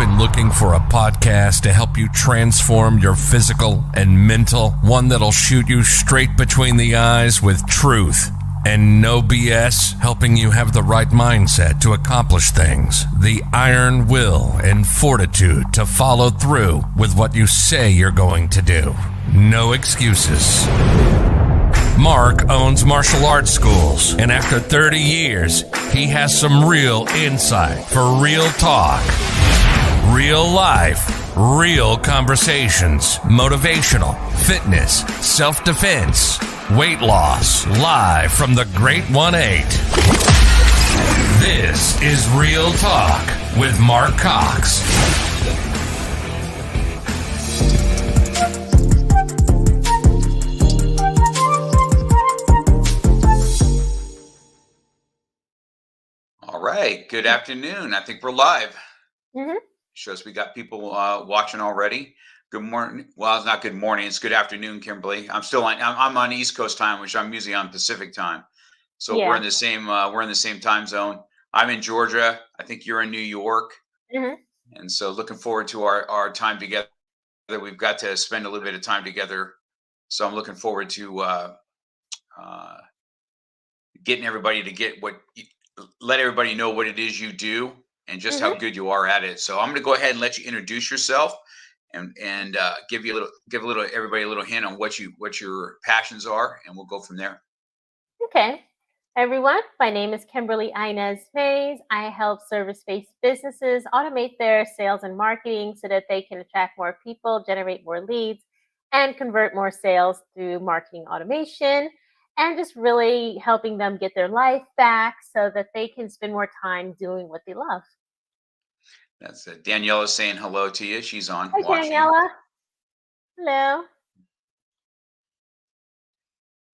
been looking for a podcast to help you transform your physical and mental, one that'll shoot you straight between the eyes with truth and no BS, helping you have the right mindset to accomplish things, the iron will and fortitude to follow through with what you say you're going to do. No excuses. Mark owns martial arts schools, and after 30 years, he has some real insight for real talk, real life, real conversations, motivational, fitness, self-defense, weight loss, live from the Great 1-8. This is Real Talk with Mark Cox. All right. Good afternoon. I think we're live. Mm-hmm. Shows we got people watching already. Good morning. Well, it's not good morning. It's good afternoon, Kimberly. I'm on East Coast time, which I'm usually on Pacific time. So Yeah. we're in the same time zone. I'm in Georgia. I think you're in New York. Mm-hmm. And so looking forward to our time together. We've got to spend a little bit of time together. So I'm looking forward to getting everybody to let everybody know what it is you do and just how good you are at it. So I'm going to go ahead and let you introduce yourself and give everybody a little hint on what your passions are, and we'll go from there. Okay. Everyone, my name is Kimberly Inez. I help service-based businesses automate their sales and marketing so that they can attract more people, generate more leads, and convert more sales through marketing automation, and just really helping them get their life back so that they can spend more time doing what they love. That's it. Daniela saying hello to you. She's on Hi, watching. Daniela. Hello.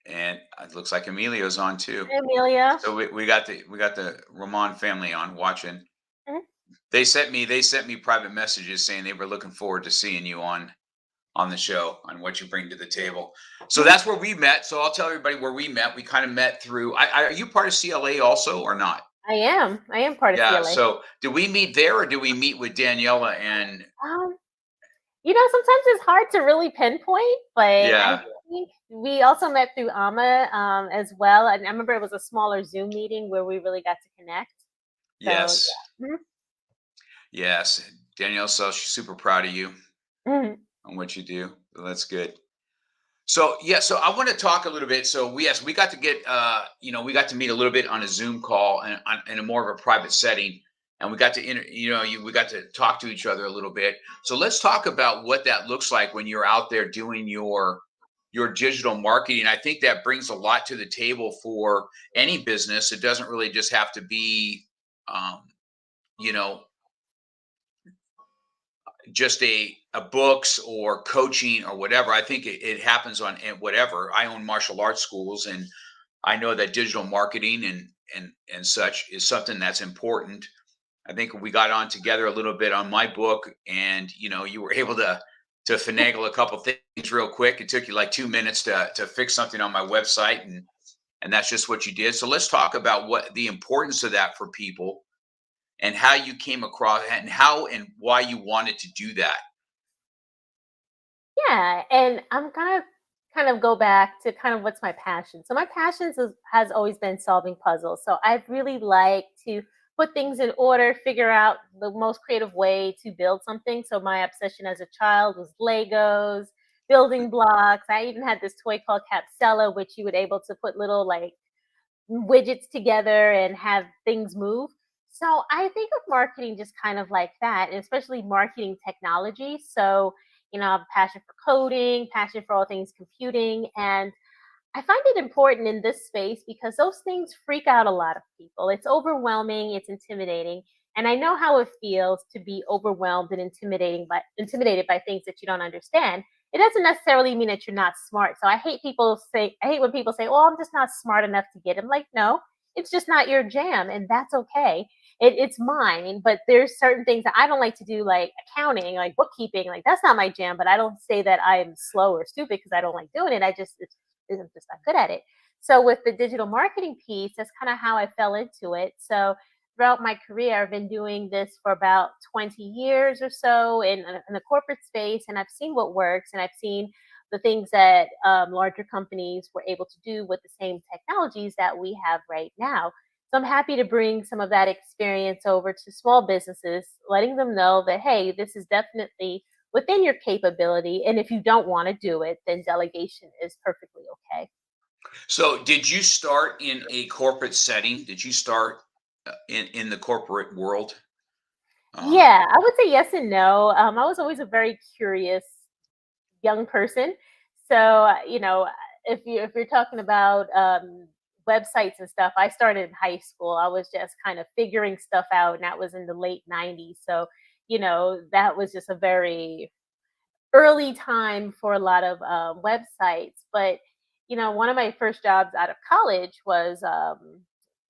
And it looks like Emilio's on too. Hi, Amelia. So we got the Ramon family on watching. Mhm. They sent me private messages saying they were looking forward to seeing you on the show, on what you bring to the table. So that's where we met. So I'll tell everybody where we met. We kind of met through. Are you part of CLA also or not? I am part of CLA. So did we meet there, or did we meet with Daniela and? Sometimes it's hard to really pinpoint, but Yeah. I think we also met through Amma as well. And I remember it was a smaller Zoom meeting where we really got to connect. Yes. Yeah. Mhm. Yes. Danielle says she's super proud of you Mhm. on what you do. So that's good. So so I want to talk a little bit. So we got to get we got to meet a little bit on a Zoom call and in a more of a private setting, and we got to we got to talk to each other a little bit. So let's talk about what that looks like when you're out there doing your digital marketing. I think that brings a lot to the table for any business. It doesn't really just have to be just a books or coaching or whatever. I think it happens on whatever. I own martial arts schools, and I know that digital marketing and such is something that's important. I think we got on together a little bit on my book, and you were able to finagle a couple things real quick. It took you like 2 minutes to fix something on my website, and that's just what you did. So let's talk about what the importance of that for people, and how you came across, and how and why you wanted to do that. Yeah, and I'm kind of go back to kind of what's my passion. So my has always been solving puzzles. So I really like to put things in order, figure out the most creative way to build something. So my obsession as a child was Legos, building blocks. I even had this toy called Capsella, which you would able to put little like widgets together and have things move. So I think of marketing just kind of like that, and especially marketing technology. So, I have a passion for coding, passion for all things computing. And I find it important in this space because those things freak out a lot of people. It's overwhelming, it's intimidating. And I know how it feels to be overwhelmed and intimidated by things that you don't understand. It doesn't necessarily mean that you're not smart. So I hate when people say, "Well, I'm just not smart enough to get it." I'm like, no, it's just not your jam, and that's okay. It's mine, but there's certain things that I don't like to do, like accounting, like bookkeeping. Like that's not my jam. But I don't say that I'm slow or stupid because I don't like doing it. I'm just not good at it. So with the digital marketing piece, that's kind of how I fell into it. So throughout my career, I've been doing this for about 20 years or so in the corporate space, and I've seen what works, and I've seen the things that larger companies were able to do with the same technologies that we have right now. So I'm happy to bring some of that experience over to small businesses, letting them know that, hey, this is definitely within your capability. And if you don't want to do it, then delegation is perfectly okay. So, did you start in a corporate setting? Did you start in the corporate world? Um, Yeah, I would say yes and no. I was always a very curious young person. So, if you're talking about websites and stuff, I started in high school. I was just kind of figuring stuff out, and that was in the late '90s. So, that was just a very early time for a lot of websites. But one of my first jobs out of college was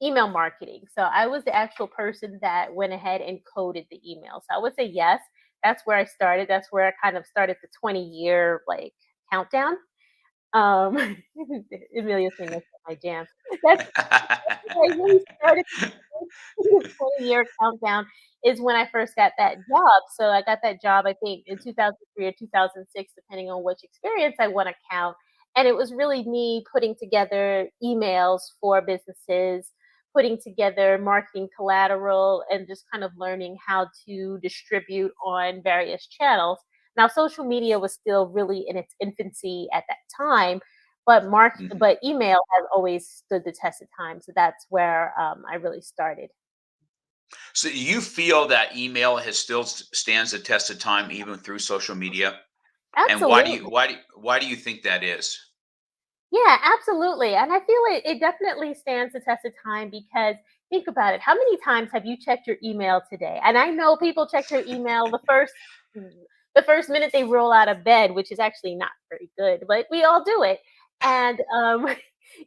email marketing. So I was the actual person that went ahead and coded the email. So I would say yes. That's where I started. That's where I kind of started the 20-year like countdown. Um, Amelia's saying that's my jam. That's I really started the 20-year countdown is when I first got that job. So I got that job, I think, in 2003 or 2006, depending on which experience I want to count. And it was really me putting together emails for businesses, putting together marketing collateral, and just kind of learning how to distribute on various channels. Now, social media was still really in its infancy at that time, mhm. but email has always stood the test of time. So that's where I really started. So, you feel that email has still stands the test of time even through social media? And Absolutely. why do you think that is? Yeah, absolutely. And I feel it definitely stands the test of time because think about it. How many times have you checked your email today? And I know people check their email the first minute they roll out of bed, which is actually not very good, but we all do it. And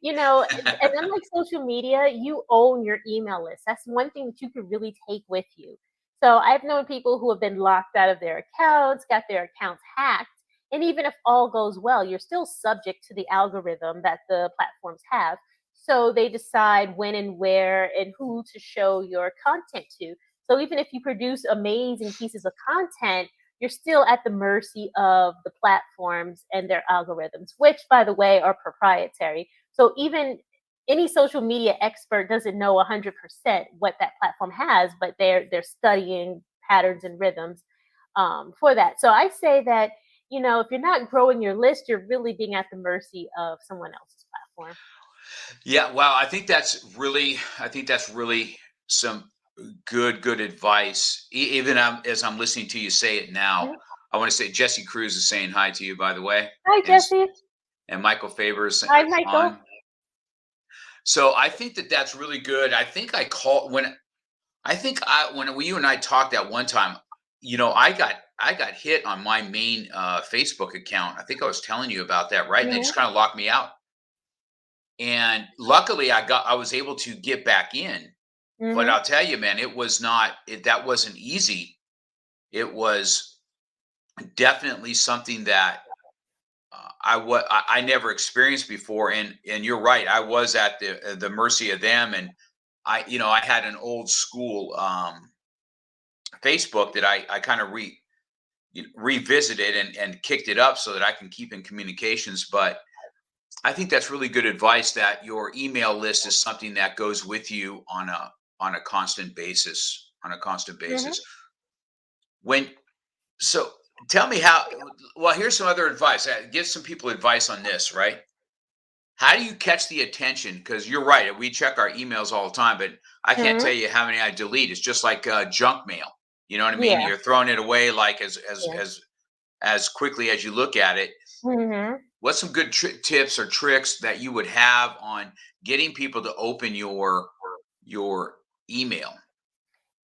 and then like social media, you own your email list. That's one thing that you can really take with you. So I've known people who have been locked out of their accounts, got their accounts hacked, and even if all goes well, you're still subject to the algorithm that the platforms have. So they decide when and where and who to show your content to. So even if you produce amazing pieces of content, you're still at the mercy of the platforms and their algorithms, which, by the way, are proprietary. So even any social media expert doesn't know 100% what that platform has, but they're studying patterns and rhythms for that. So I say that if you're not growing your list, you're really being at the mercy of someone else's platform. Yeah, wow, I think that's really some good advice. Even as I'm listening to you say it now, Mhm. I want to say Jesse Cruz is saying hi to you, by the way, Hi, and Jesse. Michael Favors Hi, Michael. on. So I think that that's really good. I think when you and I talked at one time, I got hit on my main Facebook account. I think I was telling you about that, right? And they Hmm. just kind of locked me out. And luckily, I was able to get back in. But Hmm. I'll tell you, man, that wasn't easy. It was definitely something that I never experienced before. And you're right, I was at the mercy of them. And I had an old school Facebook that I kind of revisited and kicked it up so that I can keep in communications. But I think that's really good advice that your email list is something that goes with you on a constant basis. On a constant Hmm. basis. When so tell me how. Well, here's some other advice. Give some people advice on this, right? How do you catch the attention? Because you're right, we check our emails all the time, but I can't Hmm. tell you how many I delete. It's just like junk mail. You know what I mean? Yeah. You're throwing it away like as as Yeah. as as quickly as you look at it. Hmm. What's some good tips or tricks that you would have on getting people to open your email?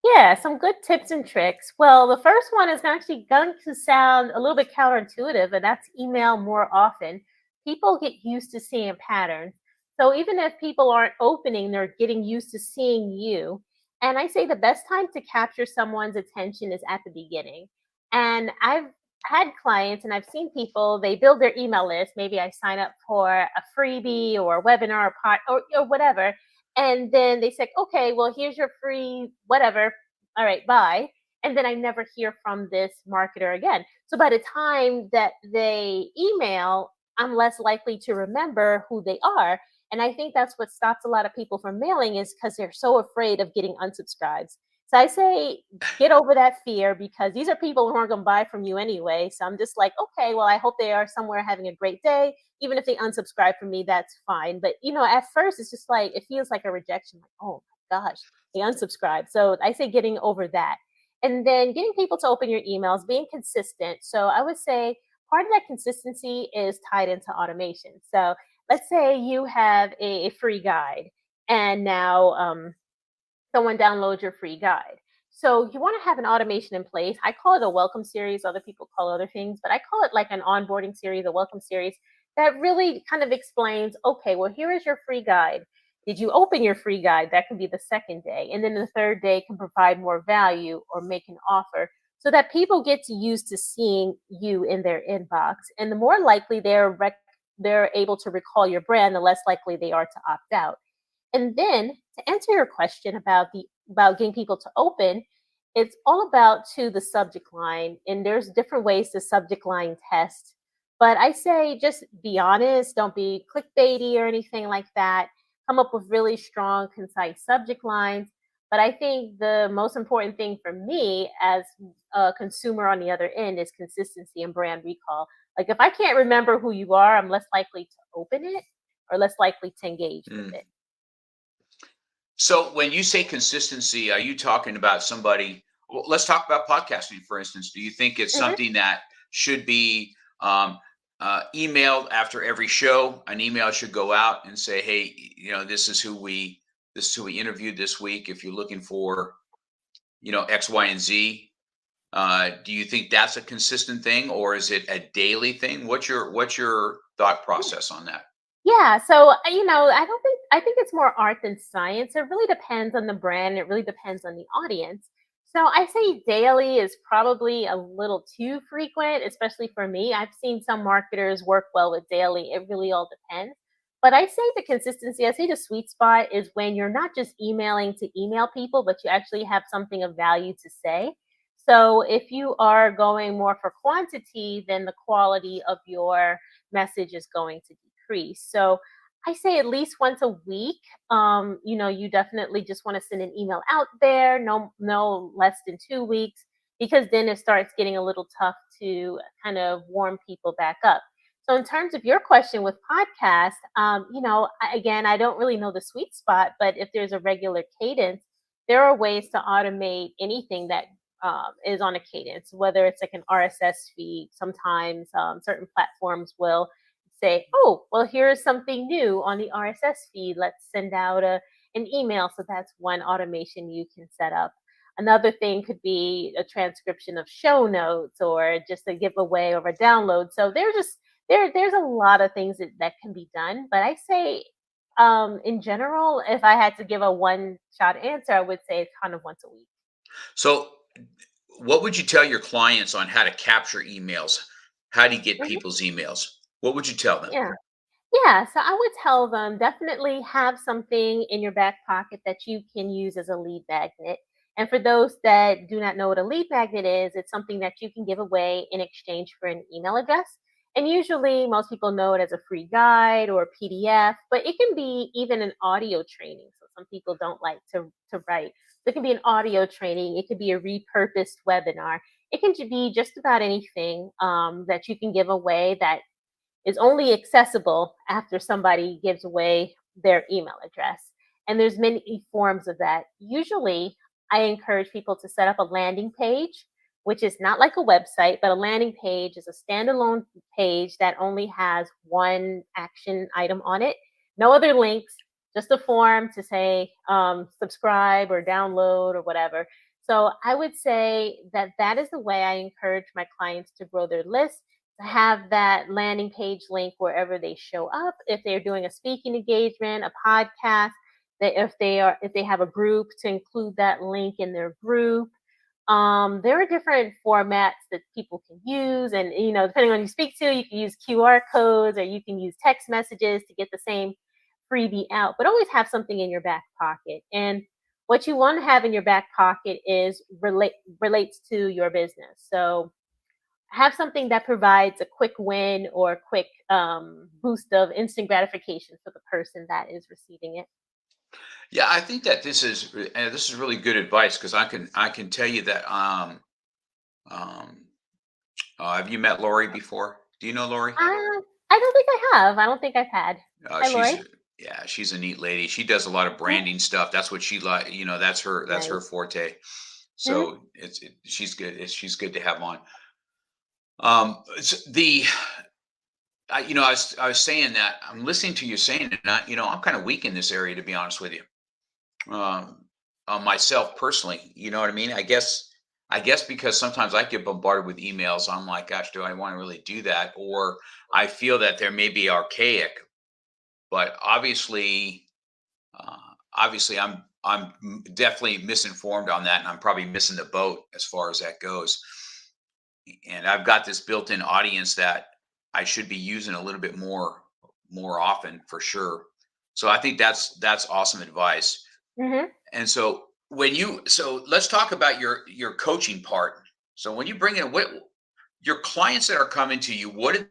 Yeah, some good tips and tricks. Well, the first one is actually going to sound a little bit counterintuitive, and that's email more often. People get used to seeing patterns. So even if people aren't opening, they're getting used to seeing you. And I say the best time to capture someone's attention is at the beginning. And I've had clients and I've seen people, they build their email list. Maybe I sign up for a freebie or a webinar or, or whatever, And then they said, okay, well, here's your free whatever. All right, bye. And then I never hear from this marketer again. So by the time that they email, I'm less likely to remember who they are. And I think that's what stops a lot of people from mailing is because they're so afraid of getting unsubscribes. So I say, get over that fear because these are people who aren't going to buy from you anyway. So I'm just like, okay, well, I hope they are somewhere having a great day. Even if they unsubscribe from me, that's fine. But at first it's just like it feels like a rejection. Like, oh my gosh, they unsubscribe. So I say getting over that. And then getting people to open your emails, being consistent. So I would say part of that consistency is tied into automation. So let's say you have a free guide and now someone downloads your free guide. So you want to have an automation in place. I call it a welcome series. Other people call it other things, but I call it like an onboarding series, a welcome series that really kind of explains, okay, well, here is your free guide. Did you open your free guide? That can be the second day. And then the third day can provide more value or make an offer so that people get used to seeing you in their inbox. And the more likely they're able to recall your brand, the less likely they are to opt out. And then to answer your question about getting people to open, it's all about to the subject line, and there's different ways to subject line test. But I say just be honest, don't be clickbaity or anything like that. Come up with really strong, concise subject lines. But I think the most important thing for me as a consumer on the other end is consistency and brand recall. Like if I can't remember who you are, I'm less likely to open it or less likely to engage with Mm. it. So when you say consistency, are you talking about somebody? Well, let's talk about podcasting, for instance. Do you think it's Mhm. something that should be emailed after every show? An email should go out and say, "Hey, this is who we interviewed this week. If you're looking for, X, Y, and Z." Do you think that's a consistent thing, or is it a daily thing? What's your thought process on that? Yeah, so I think it's more art than science. It really depends on the brand. It really depends on the audience. So I say daily is probably a little too frequent, especially for me. I've seen some marketers work well with daily. It really all depends. But I say the consistency, I say the sweet spot is when you're not just emailing to email people, but you actually have something of value to say. So if you are going more for quantity, then the quality of your message is going to decrease. So I say at least once a week. You definitely just want to send an email out there, no less than 2 weeks, because then it starts getting a little tough to kind of warm people back up. So in terms of your question with podcast, again, I don't really know the sweet spot, but if there's a regular cadence, there are ways to automate anything that is on a cadence, whether it's like an RSS feed. Sometimes certain platforms will say, oh, well, here's something new on the RSS feed. Let's send out an email. So that's one automation you can set up. Another thing could be a transcription of show notes or just a giveaway or a download. So there's a lot of things that can be done. But I say in general, if I had to give a one shot answer, I would say it's kind of once a week. So, what would you tell your clients on how to capture emails? How do you get Mhm. people's emails? What would you tell them? Yeah. Yeah, so I would tell them definitely have something in your back pocket that you can use as a lead magnet. And for those that do not know what a lead magnet is, it's something that you can give away in exchange for an email address. And usually, most people know it as a free guide or a PDF, but it can be even an audio training. So some people don't like to write. So it can be an audio training. It could be a repurposed webinar. It can be just about anything that you can give away that is only accessible after somebody gives away their email address. And there's many forms of that. Usually, I encourage people to set up a landing page, which is not like a website, but a landing page is a standalone page that only has one action item on it, no other links, just a form to say subscribe or download or whatever. So I would say that that is the way I encourage my clients to grow their list, to have that landing page link wherever they show up. If they're doing a speaking engagement, a podcast, that if they have a group, to include that link in their group. There are different formats that people can use, and depending on who you speak to, you can use QR codes or you can use text messages to get the same freebie out, but always have something in your back pocket. And what you want to have in your back pocket is relates to your business. So have something that provides a quick win or a quick boost of instant gratification for the person that is receiving it. Yeah, I think that this is really good advice because I can tell you that um have you met Lori before? Do you know Lori? I don't think I have. I don't think I've had. Hi, She's Lori. yeah, she's a neat lady. She does a lot of Mhm. branding stuff. That's what she like. That's her Nice. forte. Hmm. So she's good. She's good to have on. I was saying that I'm listening to you saying it. And I'm kind of weak in this area to be honest with you. Myself personally, you know what I mean? I guess because sometimes I get bombarded with emails. I'm like, gosh, do I want to really do that? Or I feel that there may be archaic, but uh, obviously I'm definitely misinformed on that, and I'm probably missing the boat as far as that goes. And I've got this built-in audience that I should be using a little bit more often for sure. So I think that's awesome advice. Hmm. And so let's talk about your coaching part. So when you bring in what your clients that are coming to you, what are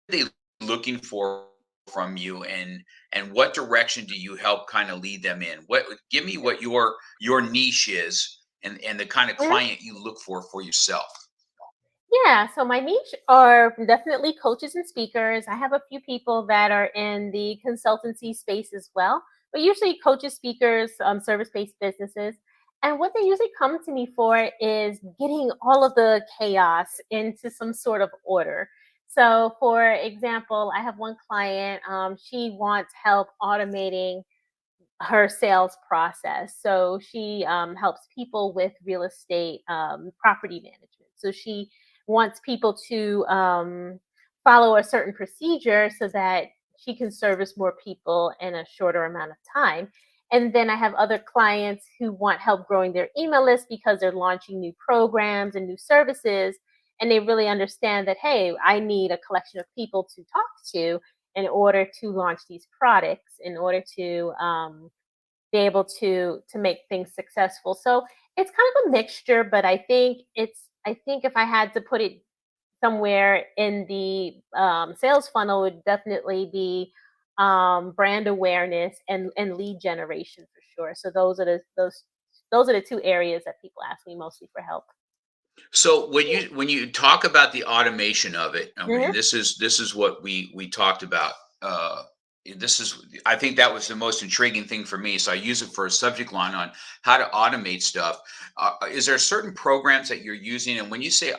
they looking for from you, and what direction do you help kind of lead them in? What Give me what your niche is, and the kind of Hmm. client you look for yourself. Yeah, so my niche are definitely coaches and speakers. I have a few people that are in the consultancy space as well, but usually coaches, speakers, service-based businesses. And what they usually come to me for is getting all of the chaos into some sort of order. So, for example, I have one client. She wants help automating her sales process. So she helps people with real estate property management. So she wants people to follow a certain procedure so that she can service more people in a shorter amount of time. And then I have other clients who want help growing their email list because they're launching new programs and new services. And they really understand that, hey, I need a collection of people to talk to in order to launch these products, in order to be able to make things successful. So it's kind of a mixture, but I think if I had to put it somewhere in the sales funnel, it would definitely be brand awareness and lead generation for sure. So those are the two areas that people ask me mostly for help. So when you talk about the automation of it, I mean, Hmm. this is what we talked about. Uh, this is I think that was the most intriguing thing for me. So I use it for a subject line on how to automate stuff. Is there certain programs that you're using? And when you say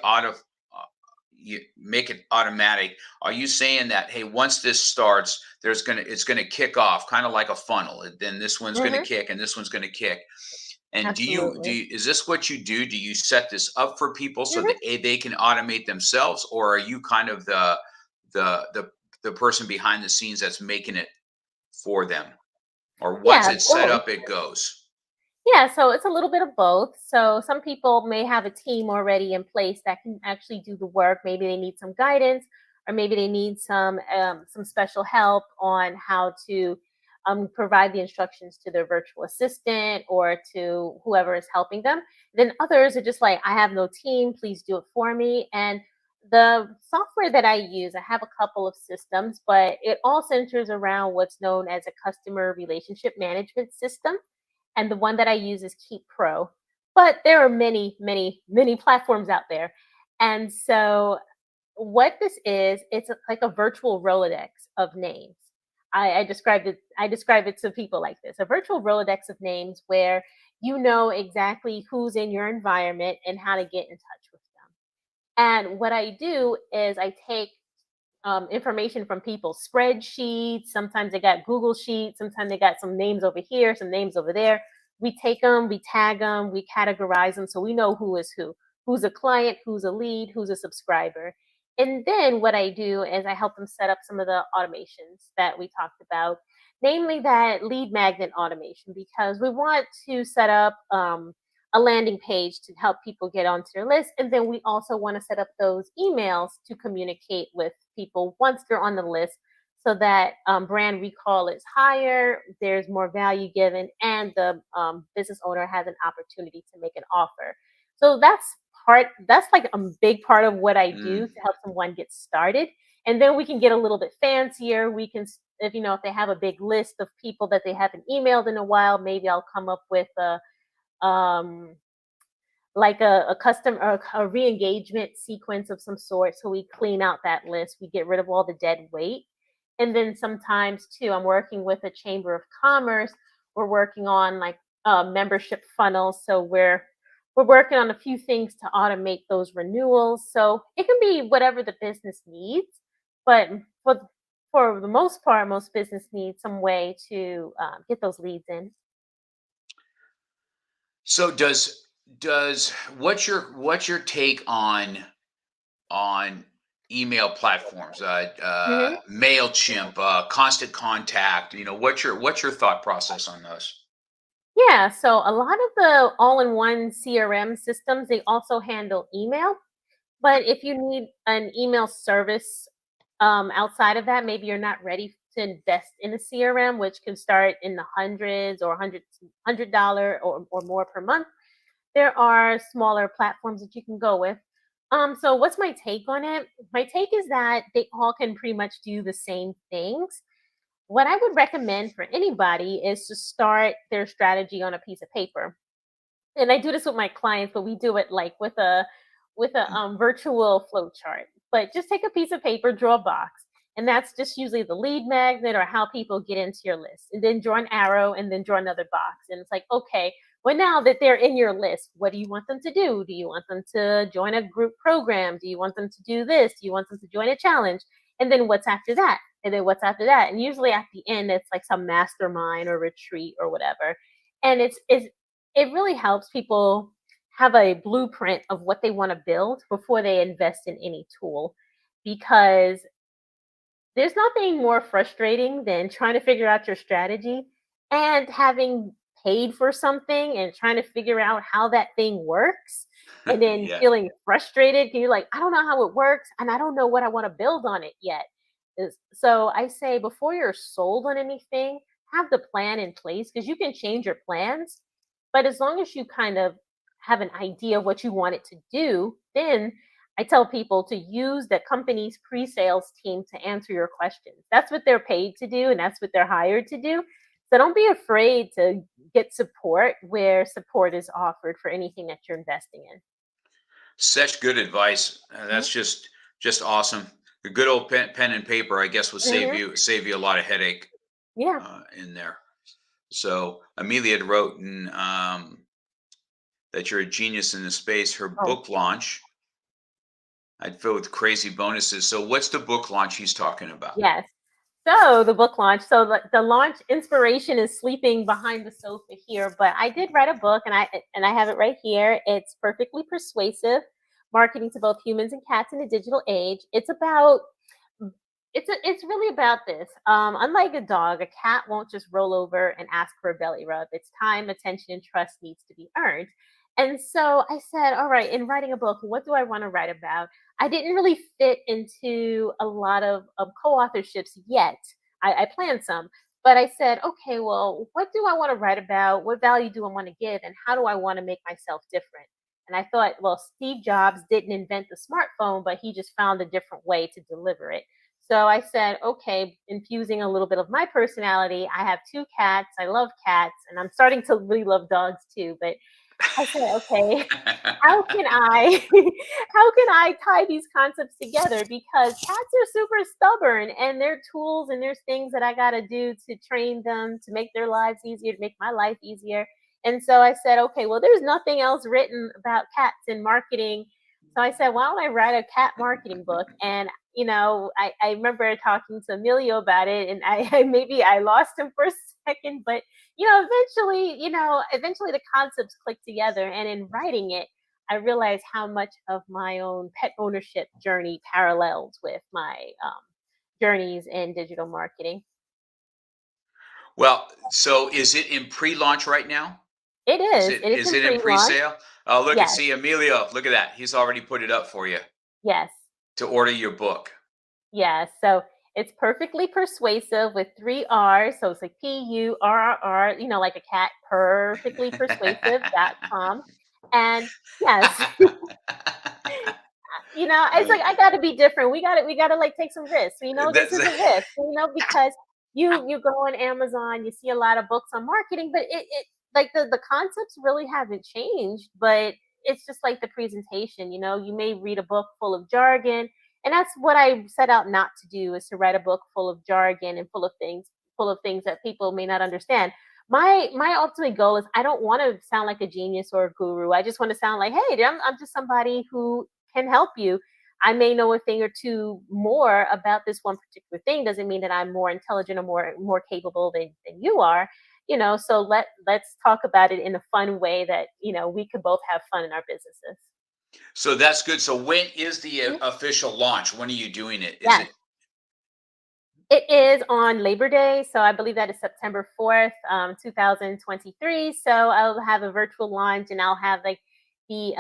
you make it automatic, are you saying that, hey, once this starts, it's gonna kick off, kind of like a funnel, and then this one's gonna Hmm. kick, and this one's gonna kick? And Absolutely. is this what you do? Do you set this up for people so that Hmm. they can automate themselves, or are you kind of the the the person behind the scenes that's making it for them? Or once Yeah, it's set both. up, it goes. Yeah, so it's a little bit of both. So some people may have a team already in place that can actually do the work. Maybe they need some guidance, or maybe they need some special help on how to provide the instructions to their virtual assistant or to whoever is helping them. Then others are just like, I have no team, please do it for me. And the software that I use, I have a couple of systems, but it all centers around what's known as a customer relationship management system, and the one that I use is Keep Pro. But there are many, many, many platforms out there. And so what this is, like a virtual Rolodex of names. I describe it to people like this: a virtual Rolodex of names where you know exactly who's in your environment and how to get in touch with them. And what I do is I take information from people's spreadsheets. Sometimes they got Google Sheets. Sometimes they got some names over here, some names over there. We take them, we tag them, we categorize them so we know who is who, who's a client, who's a lead, who's a subscriber. And then what I do is I help them set up some of the automations that we talked about, namely that lead magnet automation, because we want to set up a landing page to help people get onto their list. And then we also want to set up those emails to communicate with people once they're on the list so that brand recall is higher, there's more value given, and the business owner has an opportunity to make an offer. So that's like a big part of what I do Mm. to help someone get started. And then we can get a little bit fancier. We can, if if they have a big list of people that they haven't emailed in a while, maybe I'll come up with um, a custom or a re-engagement sequence of some sort. So we clean out that list, we get rid of all the dead weight. And then sometimes too, I'm working with a chamber of commerce. We're working on like membership funnels. So we're working on a few things to automate those renewals. So it can be whatever the business needs, but for the most part, most business needs some way to get those leads in. So does what's your take on email platforms, Mhm. Mailchimp, Constant Contact? What's your thought process on those? Yeah, so a lot of the all-in-one CRM systems, they also handle email. But if you need an email service outside of that, maybe you're not ready to invest in a CRM, which can start in the hundreds or $100 or more per month. There are smaller platforms that you can go with. So what's my take on it? My take is that they all can pretty much do the same things. What I would recommend for anybody is to start their strategy on a piece of paper. And I do this with my clients, but we do it like with a virtual flow chart. But just take a piece of paper, draw a box, and that's just usually the lead magnet or how people get into your list. And then draw an arrow, and then draw another box. And it's like, okay, well now that they're in your list, what do you want them to do? Do you want them to join a group program? Do you want them to do this? Do you want them to join a challenge? And then what's after that? And then what's after that? And usually at the end, it's like some mastermind or retreat or whatever. And it really helps people have a blueprint of what they want to build before they invest in any tool, because there's nothing more frustrating than trying to figure out your strategy and having paid for something and trying to figure out how that thing works, and then Yeah. feeling frustrated 'cause you're like, I don't know how it works and I don't know what I want to build on it yet. So I say before you're sold on anything, have the plan in place, because you can change your plans, but as long as you kind of have an idea of what you want it to do, then I tell people to use the company's pre-sales team to answer your questions. That's what they're paid to do, and that's what they're hired to do. So don't be afraid to get support where support is offered for anything that you're investing in. Such good advice. That's Mhm. just awesome. The good old pen and paper, I guess, will save Mhm. you a lot of headache Yeah. in there. So Amelia had wrote that you're a genius in the space. Her Oh, book launch, I'd fill with crazy bonuses. So what's the book launch he's talking about? yes. So the book launch. So the launch inspiration is sleeping behind the sofa here, but I did write a book, and I have it right here. It's perfectly persuasive, marketing to both humans and cats in the digital age. It's really about this. Unlike a dog, a cat won't just roll over and ask for a belly rub. Its time, attention, and trust needs to be earned. And so I said, all right, in writing a book, what do I want to write about? I didn't really fit into a lot of co-authorships yet. I planned some, but I said, okay, well, what do I want to write about? What value do I want to give? And how do I want to make myself different? And I thought, well, Steve Jobs didn't invent the smartphone, but he just found a different way to deliver it. So I said, okay, infusing a little bit of my personality. I have two cats. I love cats, and I'm starting to really love dogs too. But I said, okay, how can I how can I tie these concepts together? Because cats are super stubborn, and there are tools and there's things that I gotta do to train them to make their lives easier, to make my life easier. And so I said, okay, well, there's nothing else written about cats in marketing. So I said, why don't I write a cat marketing book? And I remember talking to Emilio about it, and I maybe I lost him for a second, but eventually the concepts click together. And in writing it, I realized how much of my own pet ownership journey parallels with my journeys in digital marketing. Well, so is it in pre-launch right now? It Is is. it It is is in it in pre-launch. pre-sale? Oh, look at Yes. see Emilio. Look at that. He's already put it up for you Yes. to order your book. Yes. So It's perfectly persuasive with three R's. So it's like PURRR, like a cat, perfectlypersuasive.com. And yes, it's like I got to be different. We got to like take some risks. This That's is a risk. Because you go on Amazon, you see a lot of books on marketing, but it like the concepts really haven't changed, but it's just like the presentation. You may read a book full of jargon, and that's what I set out not to do, is to write a book full of jargon and full of things that people may not understand. My ultimate goal is I don't want to sound like a genius or a guru. I just want to sound like, hey, I'm just somebody who can help you. I may know a thing or two more about this one particular thing. Doesn't mean that I'm more intelligent or more capable than you are. So let's talk about it in a fun way that we could both have fun in our businesses. so that's good. So when is the Mhm. official launch? When are you doing it? Is Yes. it It is on Labor Day, so I believe that is September 4th, 2023. So I'll have a virtual launch, and I'll have like the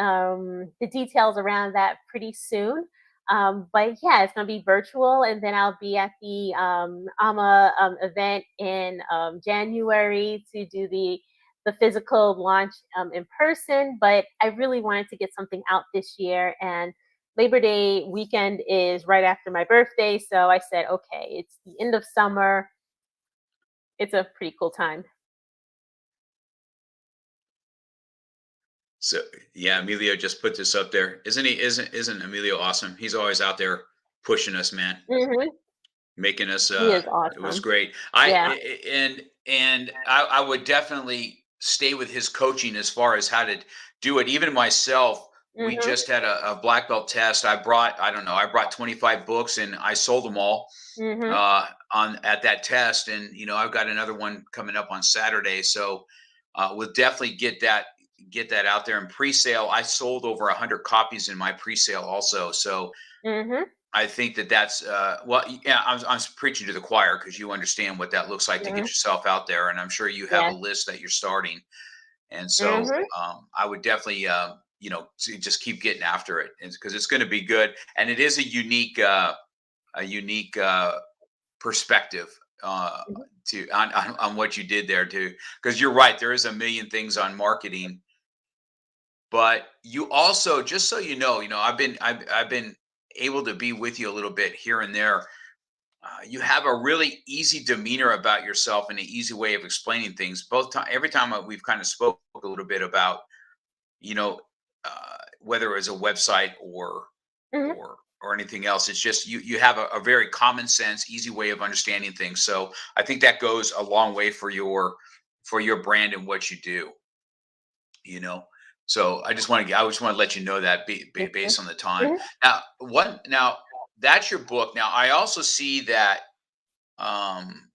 details around that pretty soon. But yeah, it's gonna be virtual, and then I'll be at the AMA event in January to do the physical launch in person. But I really wanted to get something out this year, and Labor Day weekend is right after my birthday, so I said, okay, it's the end of summer. It's a pretty cool time. so? Yeah, Emilio just put this up there. Isn't he? Isn't Emilio awesome? He's always out there pushing us, man, Hmm. making us. He is It was awesome. great. Yeah. And I would definitely stay with his coaching as far as how to do it. Even myself, we Hmm. just had a black belt test. I don't know, I brought 25 books and I sold them all Hmm. on at that test. And I've got another one coming up on Saturday. So we'll definitely get that out there in pre-sale. I sold over 100 copies in my pre-sale also. So Hmm. I think that's well, yeah. I'm preaching to the choir because you understand what that looks like to get Hmm. yourself out there, and I'm sure you have a Yes. list that you're starting. And so Hmm. I would definitely, just keep getting after it because it's going to be good, and it is a unique perspective to on what you did there too. Because you're right, there is a million things on marketing, but you also, just so I've been able to be with you a little bit here and there. You have a really easy demeanor about yourself and an easy way of explaining things. Every time we've kind of spoke a little bit about, you know, whether it's a website Hmm. or anything else. It's just you have a very common sense, easy way of understanding things. So I think that goes a long way for your brand and what you do. You know, so I just want to let you know that based on the time. Hmm. Now that's your book. Now I also see that um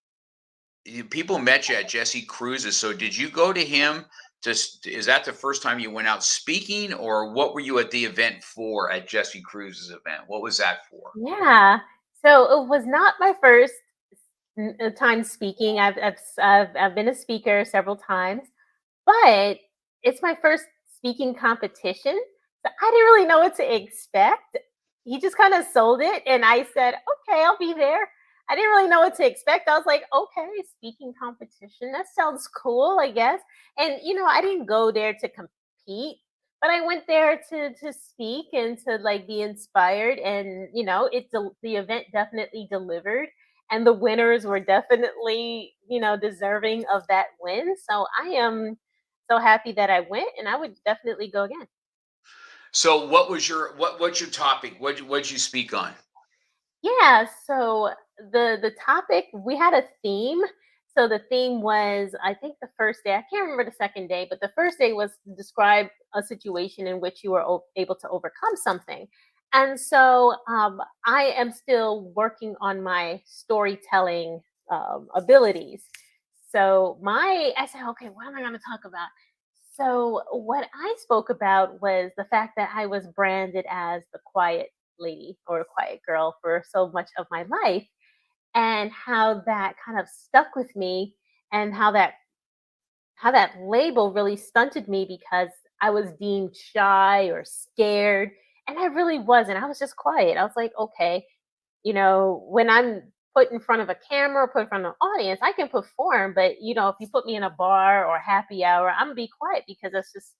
people met you at Jesse Cruz's. So did you go to him? Is that the first time you went out speaking, or what were you at the event for at Jesse Cruz's event? What was that for? Yeah. So it was not my first time speaking. I've been a speaker several times, but it's my first speaking competition. So I didn't really know what to expect. He just kind of sold it, and I said, okay, I'll be there. I didn't really know what to expect. I was like, okay, speaking competition. That sounds cool, I guess. And I didn't go there to compete, but I went there to speak and to like be inspired. And the event definitely delivered, and the winners were definitely deserving of that win. So I am so happy that I went, and I would definitely go again. So what's your topic? What'd you speak on? Yeah, so the topic, we had a theme. So the theme was, I think the first day, I can't remember the second day, but the first day was to describe a situation in which you were able to overcome something. And so I am still working on my storytelling abilities. So I said, okay, what am I going to talk about? So what I spoke about was the fact that I was branded as the quiet lady or a quiet girl for so much of my life, and how that kind of stuck with me, and how that label really stunted me because I was deemed shy or scared, and I really wasn't. I was just quiet. I was like, okay, when I'm put in front of a camera, put in front of an audience, I can perform. But if you put me in a bar or happy hour, I'm gonna be quiet because that's just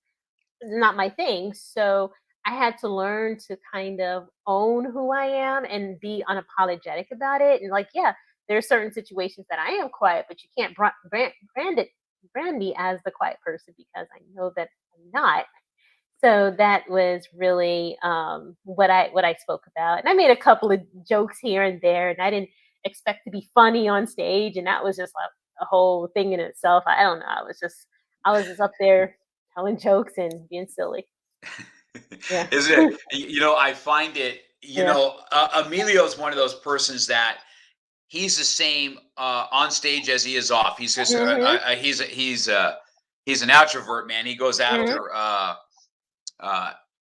not my thing. So I had to learn to kind of own who I am and be unapologetic about it. And like, yeah, there are certain situations that I am quiet, but you can't brand me as the quiet person because I know that I'm not. So that was really what I spoke about, and I made a couple of jokes here and there, and I didn't expect to be funny on stage, and that was just like a whole thing in itself. I don't know. I was just up there telling jokes and being silly. Yeah. Isn't it? I find it, Yeah. Emilio's one of those persons that he's the same on stage as he is off. He's just Mhm. he's an extrovert, man. He goes Mhm. after uh,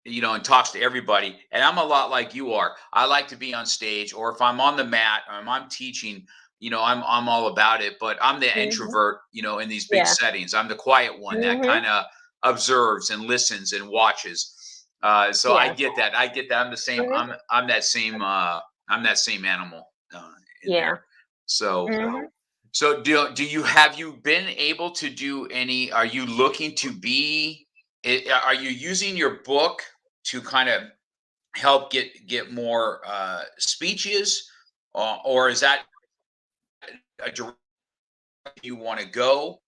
and talks to everybody. And I'm a lot like you are. I like to be on stage, or if I'm on the mat, or I'm teaching. I'm all about it. But I'm the Mhm. introvert. In these big Yeah. settings, I'm the quiet one that Mhm. kind of observes and listens and watches. So I Yeah. get that. I get that. I'm the same. Mhm. I'm that same. I'm that same animal in Yeah. there. So Mhm. do you have you been able to do any? Are you looking to be? Are you using your book to kind of help get more speeches, or is that a direction you want to go?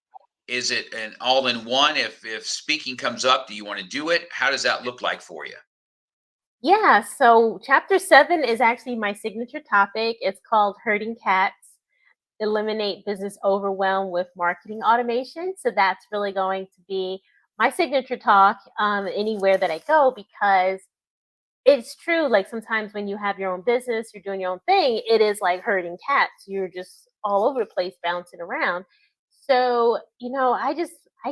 Is it an all in one? If speaking comes up, do you want to do it? How does that look like for you? Yeah, so chapter 7 is actually my signature topic. It's called Herding Cats: Eliminate Business Overwhelm with Marketing Automation. So that's really going to be my signature talk anywhere that I go, because it's true. Like sometimes when you have your own business, you're doing your own thing, it is like herding cats. You're just all over the place, bouncing around. So, I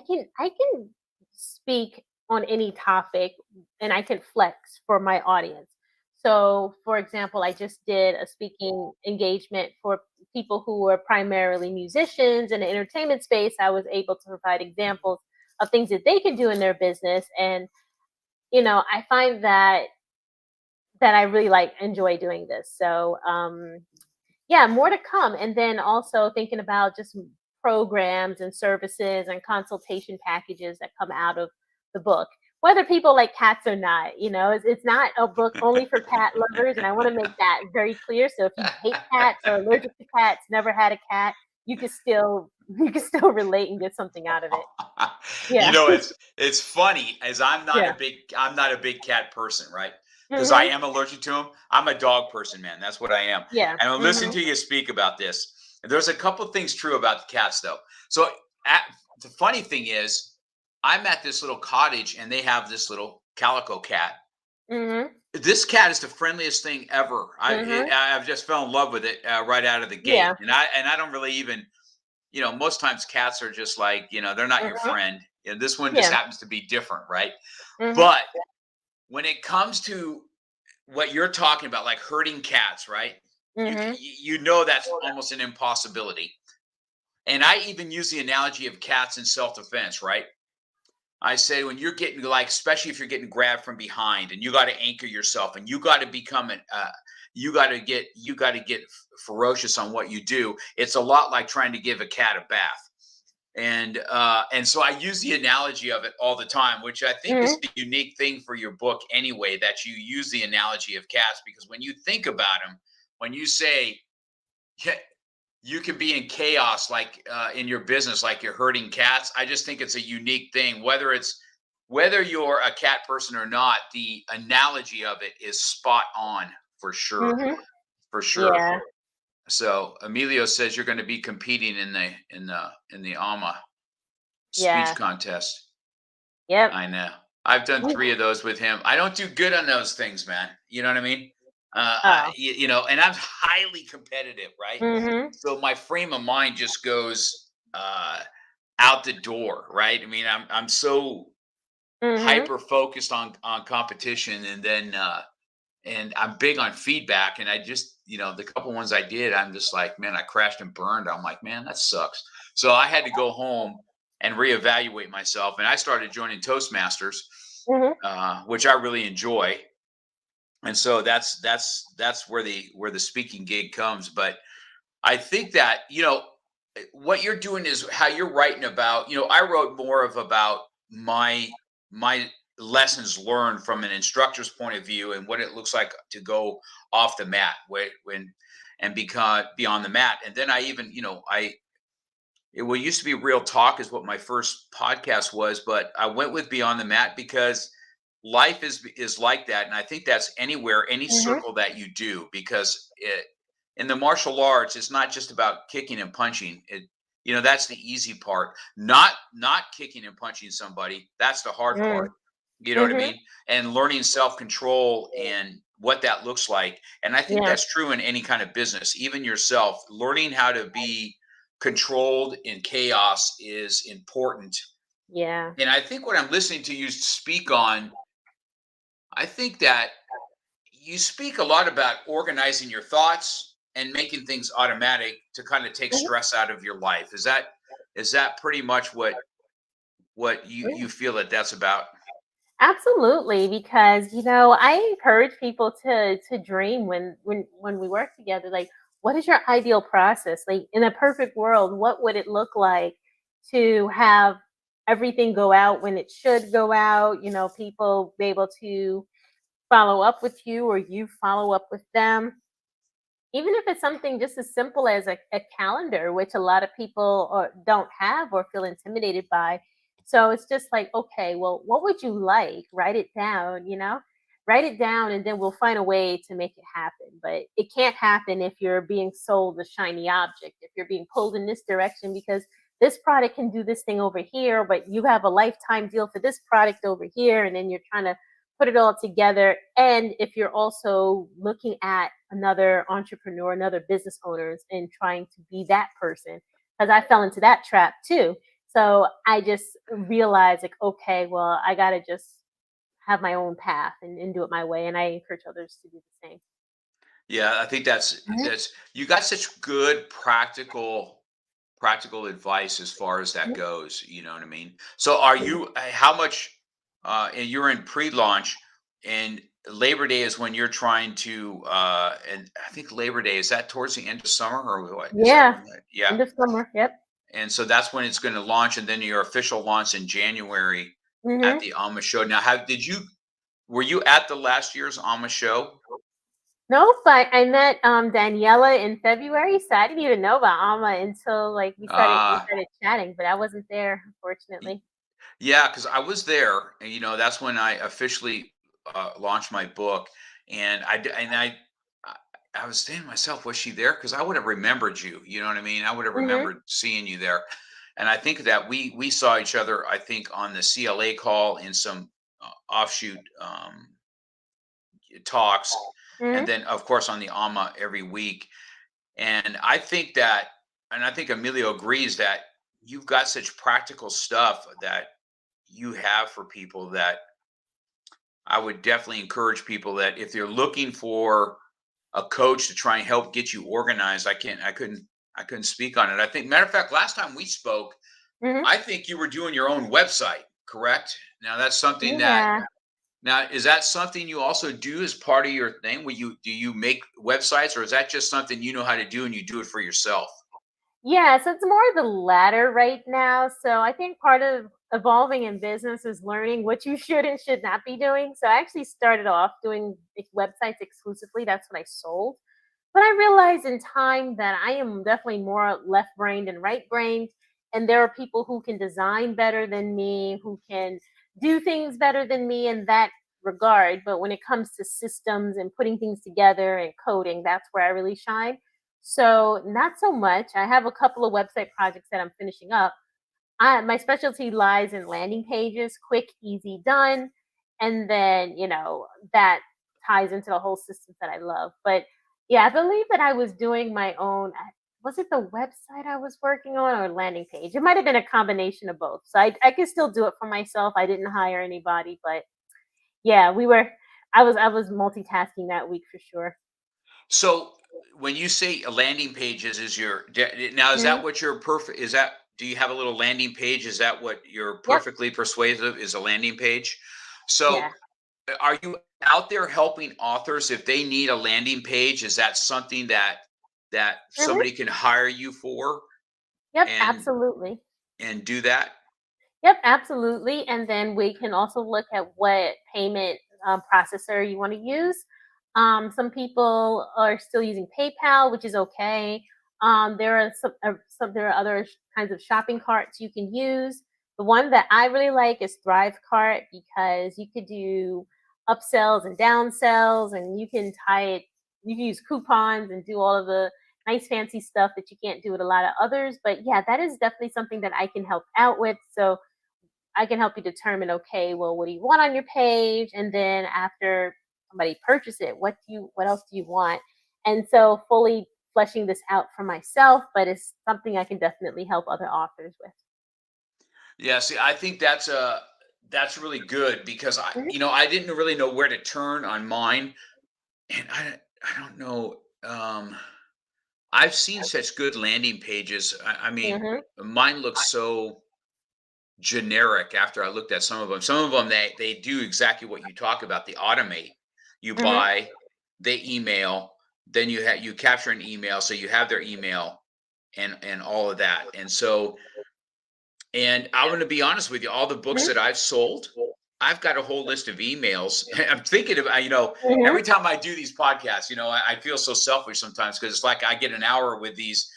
can speak on any topic, and I can flex for my audience. So, for example, I just did a speaking engagement for people who were primarily musicians in the entertainment space. I was able to provide examples of things that they can do in their business. And I find that I really enjoy doing this. So yeah, more to come. And then also thinking about just programs and services and consultation packages that come out of the book. Whether people like cats or not, it's not a book only for cat lovers, and I want to make that very clear. So if you hate cats or allergic to cats, never had a cat, you can still relate and get something out of it. Yeah, It's funny as yeah. I'm not a big cat person, right? Because I Mhm. am allergic to them. I'm a dog person, man. That's what I am. Yeah. And I'm listening Mhm. to you speak about this. There's a couple things true about the cats, though. So at, the funny thing is, I'm at this little cottage, and they have this little calico cat. Mhm. This cat is the friendliest thing ever. Mhm. I've just fell in love with it right out of the gate, Yeah. and I don't really even most times cats are just like, they're not your Mhm. friend. This one just Yeah. happens to be different, right? Mhm. But when it comes to what you're talking about, like herding cats, right? Mhm. That's almost an impossibility. And I even use the analogy of cats in self-defense, right? I say when you're getting like, especially if you're getting grabbed from behind, and you got to anchor yourself, and you got to become an, you got to get ferocious on what you do. It's a lot like trying to give a cat a bath. And so I use the analogy of it all the time, which I think is Mhm. the unique thing for your book anyway, that you use the analogy of cats, because when you think about them, when you say, "Yeah, you can be in chaos like in your business, like you're herding cats," I just think it's a unique thing, whether you're a cat person or not. The analogy of it is spot on, for sure, Mhm. for sure. Yeah. So Emilio says you're going to be competing in the AMA speech Yeah. contest. Yep. I know. I've done 3 of those with him. I don't do good on those things, man. You know what I mean? Oh. And I'm highly competitive, right? Mhm. So my frame of mind just goes out the door, right? I mean, I'm so Mhm. hyper focused on competition, and I'm big on feedback. And I just, the couple ones I did, I'm just like, man, I crashed and burned. I'm like, man, that sucks. So I had to go home and reevaluate myself, and I started joining Toastmasters, Mhm. which I really enjoy. And so that's where the speaking gig comes. But I think that, what you're doing is how you're writing about, I wrote more of about my lessons learned from an instructor's point of view and what it looks like to go off the mat when and because beyond the mat. And then I even, it what used to be Real Talk is what my first podcast was, but I went with Beyond the Mat because life is like that, and I think that's anywhere, any Hmm. circle that you do, because in the martial arts, it's not just about kicking and punching. That's the easy part. Not kicking and punching somebody, that's the hard part. Mm. You know what I Hmm. mean? And learning self control and what that looks like. And I think Yeah. that's true in any kind of business, even yourself. Learning how to be controlled in chaos is important. Yeah. And I think what I'm listening to you speak on, I think that you speak a lot about organizing your thoughts and making things automatic to kind of take Mhm. stress out of your life. Is that pretty much what you feel that that's about? Absolutely, because I encourage people to dream when we work together. Like, what is your ideal process? Like, in a perfect world, what would it look like to have everything go out when it should go out? People be able to follow up with you, or you follow up with them, even if it's something just as simple as a calendar, which a lot of people don't have or feel intimidated by. So it's just like, okay, well, what would you like? Write it down, write it down, and then we'll find a way to make it happen. But it can't happen if you're being sold a shiny object, if you're being pulled in this direction, because this product can do this thing over here, but you have a lifetime deal for this product over here, and then you're trying to put it all together. And if you're also looking at another entrepreneur, another business owners, and trying to be that person, because I fell into that trap too. So I just realized, like, okay, well, I got to just have my own path and do it my way. And I encourage others to do the same. Yeah, I think Mhm. that's you got such good practical advice as far as that Mhm. goes. You know what I mean? So are you how much and you're in pre-launch, and Labor Day is when you're trying to and I think Labor Day is that towards the end of summer or what? Is that Yeah. when yeah. End of summer. Yep. And so that's when it's going to launch, and then your official launch in January at Hmm. the AMA show. Now, how did you were you at the last year's AMA show? Nope, I met Daniela in February, so I didn't even know about Alma until like we Uh started chatting, but I wasn't there, unfortunately. Yeah, because I was there, and that's when I officially launched my book, and I, I was saying to myself, was she there? Because I would have remembered you. You know what I mean? I would have Hmm. remembered seeing you there, and I think that we saw each other. I think on the CLA call in some offshoot talks, and Hmm. then of course on the AMA every week. And I think that, and I think Emilio agrees that you've got such practical stuff that you have for people that I would definitely encourage people that if they're looking for a coach to try and help get you organized, I couldn't speak on it. I think matter of fact, last time we spoke, Hmm. I think you were doing your own website, correct? Now that's something that Yeah. now is that something you also do as part of your thing? Where you do you make websites, or is that just something you know how to do and you do it for yourself? Yeah, so it's more of the latter right now. So I think part of evolving in business is learning what you should and should not be doing. So I actually started off doing websites exclusively. That's what I sold. But I realized in time that I am definitely more left brained and right brained. And there are people who can design better than me, who can do things better than me in that regard. But when it comes to systems and putting things together and coding, that's where I really shine. So, not so much. I have a couple of website projects that I'm finishing up. My specialty lies in landing pages, quick, easy, done. And then, that ties into the whole systems that I love. But yeah, I believe that I was doing my own. Was it the website I was working on or landing page? It might have been a combination of both. So I could still do it for myself. I didn't hire anybody, but yeah, I was multitasking that week for sure. So when you say a landing pages is now is that Mhm. what your perfect is that do you have a little landing page? Is that what you're Yep. perfectly persuasive is a landing page? Yeah. So are you out there helping authors if they need a landing page? Is that something that that Mhm. somebody can hire you for Yep, and absolutely. do that? Yep, absolutely. And then we can also look at what payment processor you want to use. Some people are still using PayPal, which is okay. There are there are other kinds of shopping carts you can use. The one that I really like is Thrive Cart because you could do upsells and downsells, and you can tie it. You can use coupons and do all of the nice fancy stuff that you can't do with a lot of others. But yeah, that is definitely something that I can help out with. So I can help you determine, okay, well, what do you want on your page? And then after somebody purchase it, what else do you want? And so fully fleshing this out for myself, but it's something I can definitely help other authors with. Yeah, see, I think that's really good because Mhm, I didn't really know where to turn on mine, and I don't know. I've seen such good landing pages. I mean, mhm, mine looks so generic after I looked at some of them. Some of them they do exactly what you talk about. They automate. You mhm, buy, they email, then you capture an email, so you have their email and all of that. And I'm going to be honest with you, all the books mhm, that I've sold, I've got a whole list of emails. I'm thinking about, mhm, every time I do these podcasts, I feel so selfish sometimes because it's like I get an hour with these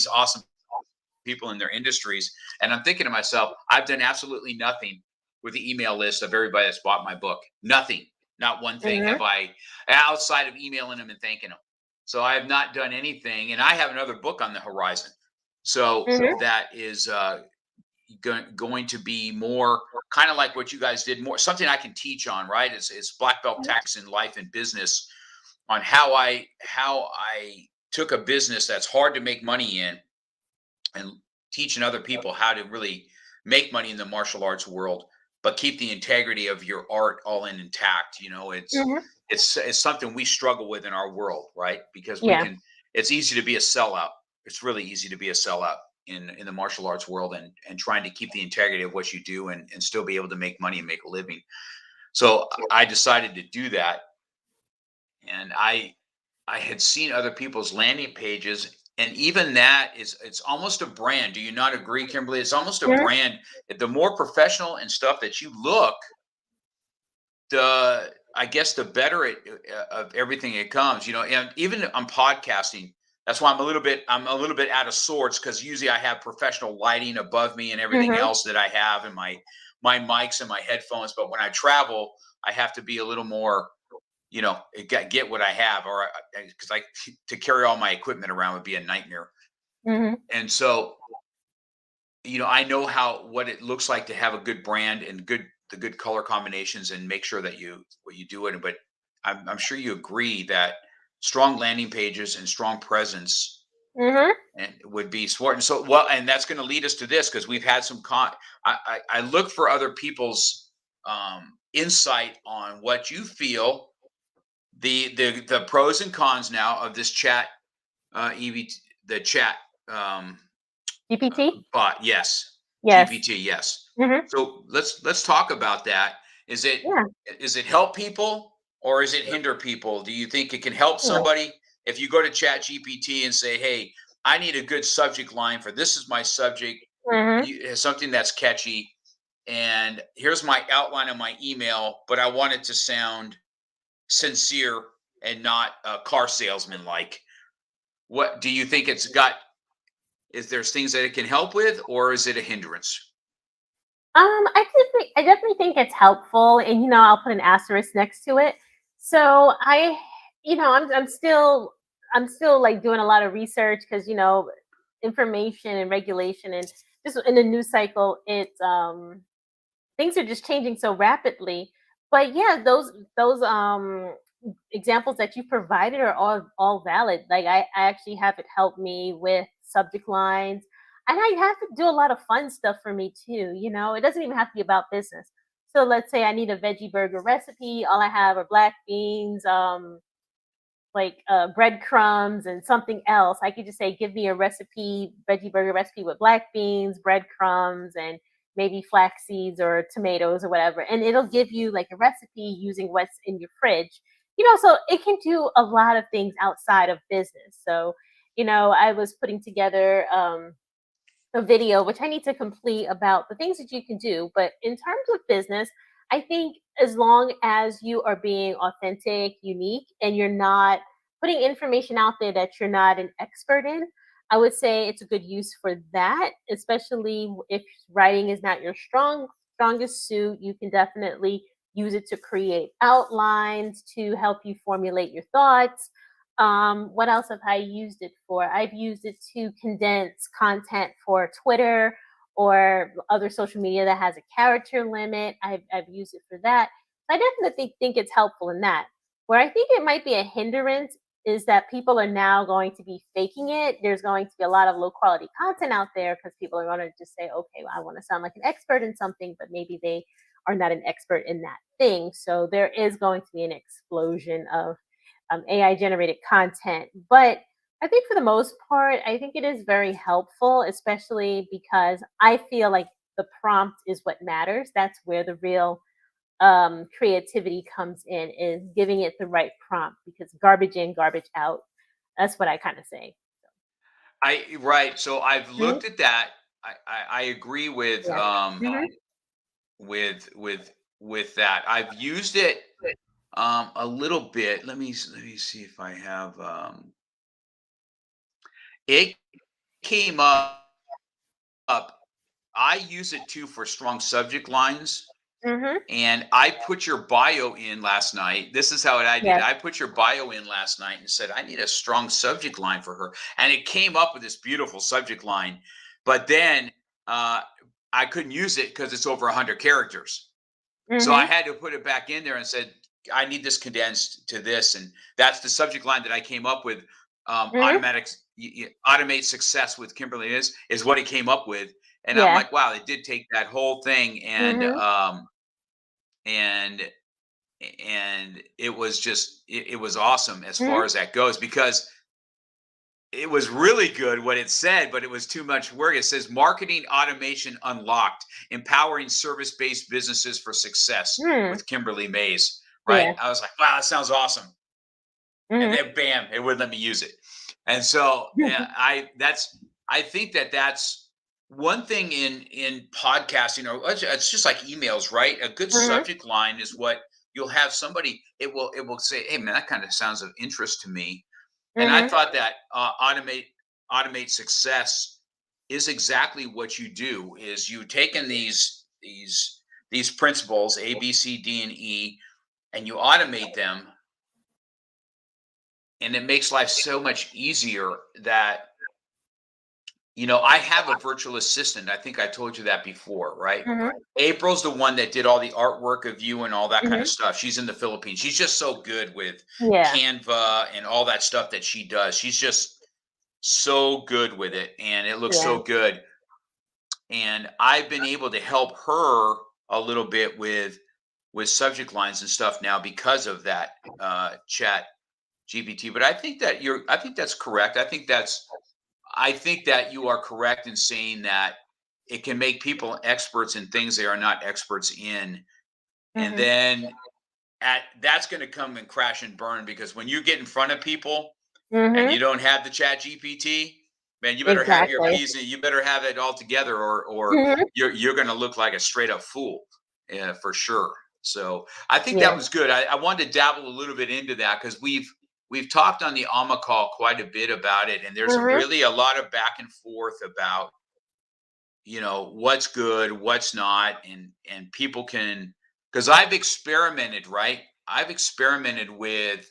awesome people in their industries. And I'm thinking to myself, I've done absolutely nothing with the email list of everybody that's bought my book. Nothing, not one thing mhm, have I, outside of emailing them and thanking them. So I have not done anything. And I have another book on the horizon. So mhm, that is going to be more kind of like what you guys did, more something I can teach on, right? It's black belt mhm, tactics in life and business on how I took a business that's hard to make money in and teaching other people how to really make money in the martial arts world, but keep the integrity of your art all intact. mhm. It's something we struggle with in our world, right? Because Yeah. it's easy to be a sellout. It's really easy to be a sellout in the martial arts world and trying to keep the integrity of what you do and still be able to make money and make a living. So I decided to do that, and I had seen other people's landing pages, and even that it's almost a brand. Do you not agree, Kimberly? It's almost a Mhm, brand. The more professional and stuff that you look, the I guess the better of everything it comes. And even on podcasting, that's why I'm a little bit out of sorts because usually I have professional lighting above me and everything mhm, else that I have and my mics and my headphones. But when I travel, I have to be a little more get what I have, or because to carry all my equipment around would be a nightmare. mhm. And so, I know what it looks like to have a good brand and the good color combinations and make sure that you do it. But I'm sure you agree that strong landing pages and strong presence Mhm. and would be important. So, well, and that's going to lead us to this because we've had some I look for other people's insight on what you feel the pros and cons now of this chat EV the chat GPT? bot. Yes, Yes. GPT. Yes. Mhm. So let's talk about that. Is it Yeah. is it help people or is it hinder people? Do you think it can help Yeah. somebody if you go to chat GPT and say, hey, I need a good subject line for this is my subject, Mhm. something that's catchy, and here's my outline of my email, but I want it to sound sincere and not car salesman like. What do you think it's got? Is there's things that it can help with, or is it a hindrance? I definitely think it's helpful, and I'll put an asterisk next to it. So I'm still like doing a lot of research because information and regulation and just in the news cycle, it's things are just changing so rapidly. But yeah, those examples that you provided are all valid. Like I actually have it help me with subject lines. And I have to do a lot of fun stuff for me too. It doesn't even have to be about business. So let's say I need a veggie burger recipe. All I have are black beans, like breadcrumbs and something else. I could just say, give me a recipe, veggie burger recipe with black beans, breadcrumbs, and maybe flax seeds or tomatoes or whatever. And it'll give you like a recipe using what's in your fridge. so it can do a lot of things outside of business. So, I was putting together a video which I need to complete about the things that you can do. But in terms of business, I think as long as you are being authentic, unique, and you're not putting information out there that you're not an expert in, I would say it's a good use for that, especially if writing is not your strongest suit. You can definitely use it to create outlines, to help you formulate your thoughts. What else have I used it for? I've used it to condense content for Twitter or other social media that has a character limit. I've used it for that. I definitely think it's helpful in that. Where I think it might be a hindrance is that people are now going to be faking it. There's going to be a lot of low quality content out there because people are going to just say, okay, well, I want to sound like an expert in something, but maybe they are not an expert in that thing. So there is going to be an explosion of AI generated content. But I think for the most part, I think it is very helpful, especially because I feel like the prompt is what matters. That's where the real creativity comes in, is giving it the right prompt, because garbage in, garbage out. That's what I kind of say. Right. So I've Mhm. looked at that. I agree Yeah. Hmm. with with with that. I've used it a little bit. Let me see if I have it came up. I use it too for strong subject lines. Hmm. And I put your bio in last night. This is how I did it. Yes. I put your bio in last night and said, I need a strong subject line for her. And it came up with this beautiful subject line. But then uh, I couldn't use it because it's over 100 characters. So I Hmm. had to put it back in there and said, I need this condensed to this. And that's the subject line that I came up with. Hmm. Automate success with Kimberly is what he came up with. And I'm Yeah. like, wow, they did take that whole thing Hmm. and it was just it was awesome as far Hmm. as that goes because it was really good what it said, but it was too much work. It says marketing automation unlocked, empowering service-based businesses for success Hmm. with Kimberly Mays. Right? Yeah. I was like, wow, that sounds awesome. And Hmm. then bam, it wouldn't let me use it. And so I think that's one thing in podcasting, or it's just like emails, right? A good Hmm. subject line is what you'll have somebody. It will say, hey man, that kind of sounds of interest to me. And I Hmm. thought that automate success is exactly what you do. Is you taken these principles A, B, C, D, and E, and you automate them, and it makes life so much easier that I have a virtual assistant. I think I told you that before, right? Hmm. April's the one that did all the artwork of you and all that kind of Hmm. stuff. She's in the Philippines. She's just so good with Yeah. Canva and all that stuff that she does. She's just so good with it, and it looks Yeah. so good. And I've been able to help her a little bit with subject lines and stuff now because of that chat GPT. But I think that's correct. I think that you are correct in saying that it can make people experts in things they are not experts in. And Hmm. then that's going to come and crash and burn, because when you get in front of people and Hmm. you don't have the chat GPT, man, you better have your Exactly. P's and you better have it all together, or Hmm. you're going to look like a straight up fool, for sure. So I think that Yeah. was good. I wanted to dabble a little bit into that because we've talked on the AMA call quite a bit about it, and there's Hmm. really a lot of back and forth about what's good, what's not, and people can, because I've experimented, right? I've experimented with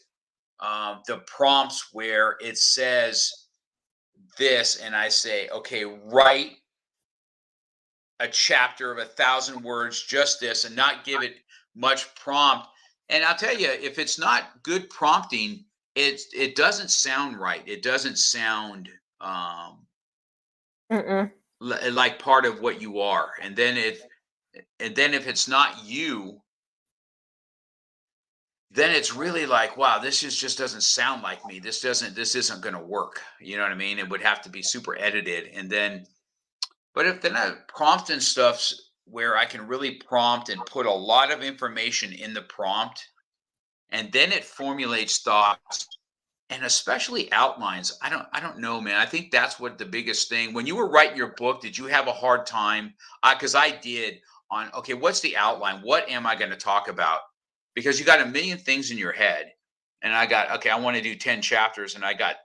the prompts where it says this, and I say, okay, write a chapter of 1,000 words, just this, and not give it much prompt. And I'll tell you, if it's not good prompting, it doesn't sound right. It doesn't sound um, Mm-mm. like part of what you are. And then if it's not you, then it's really like, wow, just doesn't sound like me. This isn't going to work. You know what I mean? It would have to be super edited. And then, but if then I prompt and stuffs where I can really prompt and put a lot of information in the prompt, and then it formulates thoughts, and especially outlines. I don't know, man. I think that's what the biggest thing. When you were writing your book, did you have a hard time? Because I did, on, okay, what's the outline? What am I going to talk about? Because you got a million things in your head, and I got, okay, I want to do 10 chapters, and I got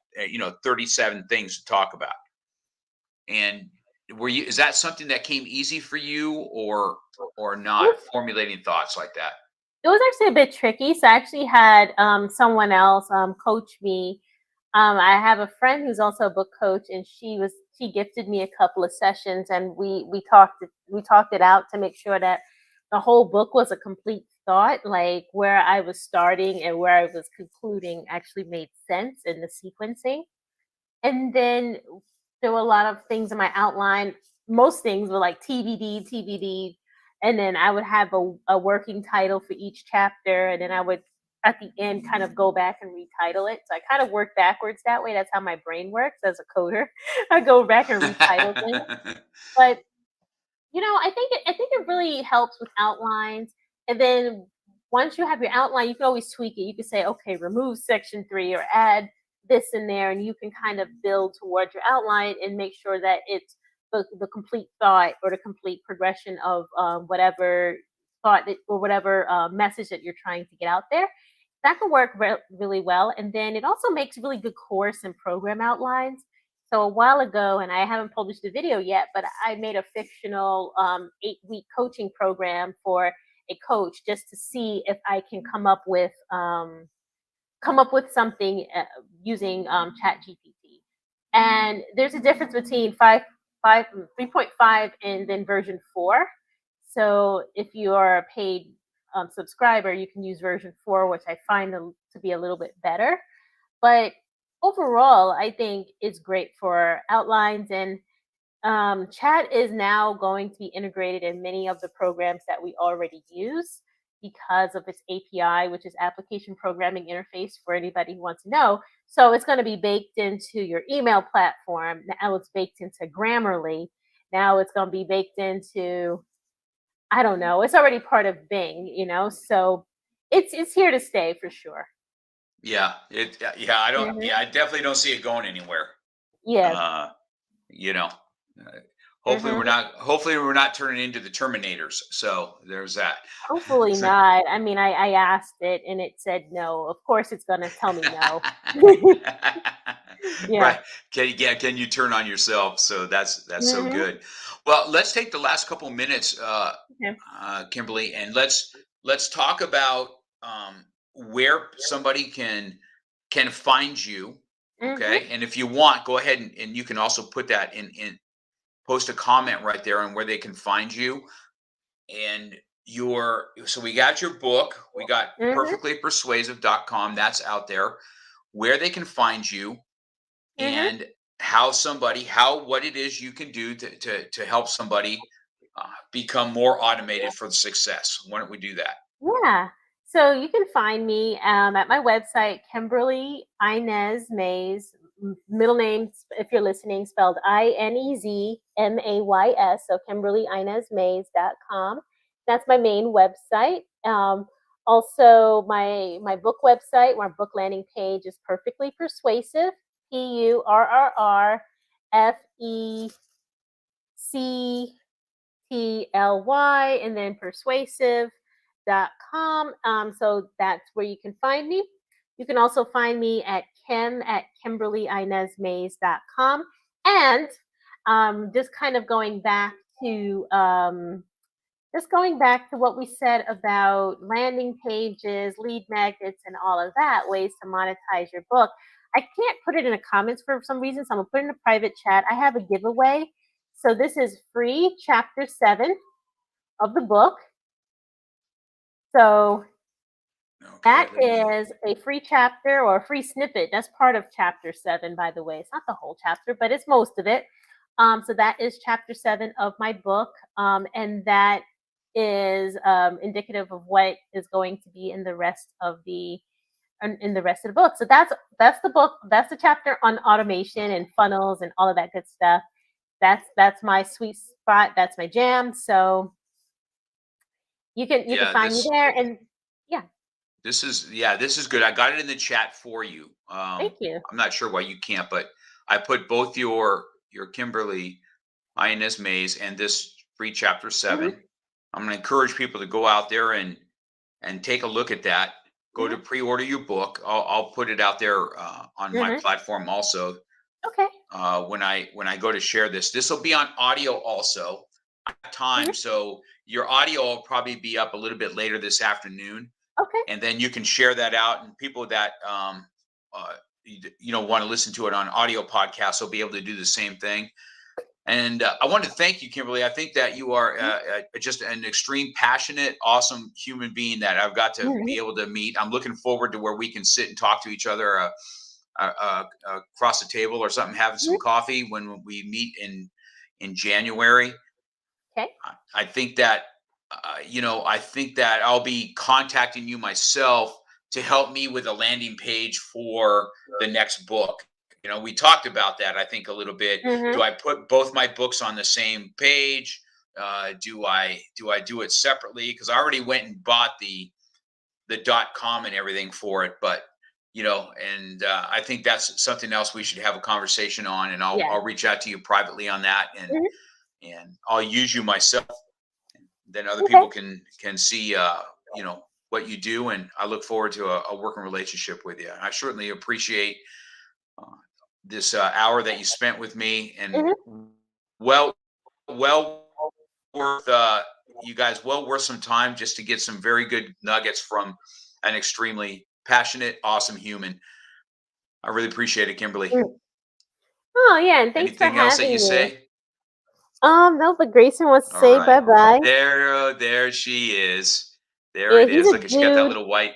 37 things to talk about. And is that something that came easy for you, or It not, was formulating thoughts like that? it was actually a bit tricky. So I actually had someone else coach me. I have a friend who's also a book coach, and she gifted me a couple of sessions, and we talked it out to make sure that the whole book was a complete thought, like where I was starting and where I was concluding actually made sense in the sequencing. And then there were a lot of things in my outline. Most things were like TBD, TBD. And then I would have a working title for each chapter. And then I would, at the end, kind of go back and retitle it. So I kind of work backwards that way. That's how my brain works as a coder. I go back and retitle things. But I think it really helps with outlines. And then once you have your outline, you can always tweak it. You can say, okay, remove section 3 or add this in there, and you can kind of build towards your outline and make sure that it's the complete thought or the complete progression of whatever or whatever message that you're trying to get out there. That can work really well. And then it also makes really good course and program outlines. So a while ago, and I haven't published a video yet, but I made a fictional 8-week coaching program for a coach just to see if I can come up with something using Chat GPT. And there's a difference between 3.5 and then version 4. So if you are a paid subscriber, you can use version 4, which I find to be a little bit better. But overall, I think it's great for outlines, and chat is now going to be integrated in many of the programs that we already use because of its API, which is application programming interface, for anybody who wants to know. So it's going to be baked into your email platform. Now it's baked into Grammarly. Now it's going to be baked into, I don't know, it's already part of Bing. So it's here to stay for sure. Yeah, I don't. Hmm. Yeah, I definitely don't see it going anywhere. Yes. Uh, you know, uh, Hmm. hopefully we're not turning into the Terminators. So there's that. Hopefully So- not. I mean, I asked it and it said no. Of course, it's gonna tell me no. Yeah. Right. Can you turn on yourself? So that's so Hmm. good. Well, let's take the last couple minutes, Okay. Kimberly, and let's talk about, where somebody can find you. Hmm. Okay, and if you want, go ahead, and you can also put that in post a comment right there on where they can find you. And so we got your book, we got Hmm. perfectlypersuasive.com, that's out there, where they can find you, Hmm. and what it is you can do to help somebody become more automated for success. Why don't we do that? Yeah. So you can find me at my website, Kimberly Inez Mays. Middle name, if you're listening, spelled INEZMAYS. So KimberlyInezMays.com. That's my main website. Also, my book website, my book landing page is Perfectly Persuasive. PURRFECTLY, and then persuasive.com. So that's where you can find me. You can also find me at Kimberlyinezmays.com. And just kind of going back to what we said about landing pages, lead magnets, and all of that, ways to monetize your book. I can't put it in the comments for some reason, so I'm gonna put it in a private chat. I have a giveaway. So this is free chapter 7 of the book. So Okay, that is a free chapter or a free snippet. That's part of chapter 7, by the way. It's not the whole chapter, but it's most of it. So that is chapter 7 of my book. And that is indicative of what is going to be in the rest of the book. So that's the book. That's the chapter on automation and funnels and all of that good stuff. That's my sweet spot. That's my jam. So you can yeah, find me this there, and yeah. This is good. I got it in the chat for you. Thank you. I'm not sure why you can't, but I put both your Kimberly Inez Mays and this free chapter 7. Mm-hmm. I'm going to encourage people to go out there and take a look at that. Go to pre-order your book. I'll put it out there on my platform also. Okay. When I go to share this will be on audio also. I have time, so your audio will probably be up a little bit later this afternoon. Okay. And then you can share that out, and people that want to listen to it on audio podcasts will be able to do the same thing. And I want to thank you, Kimberly. I think that you are just an extreme, passionate, awesome human being that I've got to be able to meet. I'm looking forward to where we can sit and talk to each other across the table or something, having some coffee when we meet in January. Okay. I think that I'll be contacting you myself to help me with a landing page for the next book. We talked about that, I think, a little bit. Do I put both my books on the same page? Do I do it separately? Because I already went and bought the .com and everything for it, but I think that's something else we should have a conversation on, and I'll reach out to you privately on that, and I'll use you myself. Then other people can see what you do, and I look forward to a working relationship with you. I certainly appreciate this hour that you spent with me, and well worth you guys, well worth some time just to get some very good nuggets from an extremely passionate, awesome human. I really appreciate it, Kimberly. Oh yeah, and thanks Anything for else having that you me. say? No, but Grayson wants to say bye-bye. There she is. There it is. Look, she got that little white.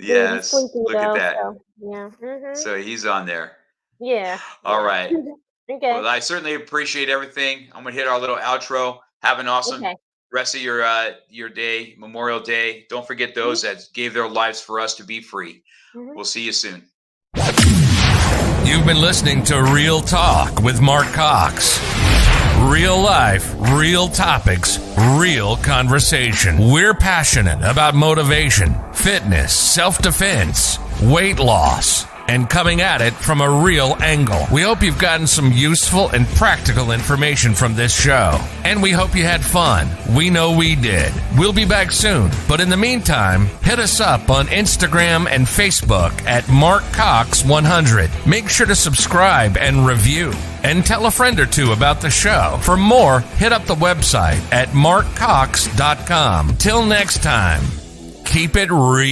Yes, look at that. So, yeah. So he's on there. Yeah. All right. Okay. Well, I certainly appreciate everything. I'm gonna hit our little outro. Have an awesome rest of your day, Memorial Day. Don't forget those that gave their lives for us to be free. We'll see you soon. You've been listening to Real Talk with Mark Cox. Real life, real topics, real conversation. We're passionate about motivation, fitness, self-defense, weight loss, and coming at it from a real angle. We hope you've gotten some useful and practical information from this show. And we hope you had fun. We know we did. We'll be back soon. But in the meantime, hit us up on Instagram and Facebook at MarkCox100. Make sure to subscribe and review. And tell a friend or two about the show. For more, hit up the website at markcox.com. Till next time, keep it real.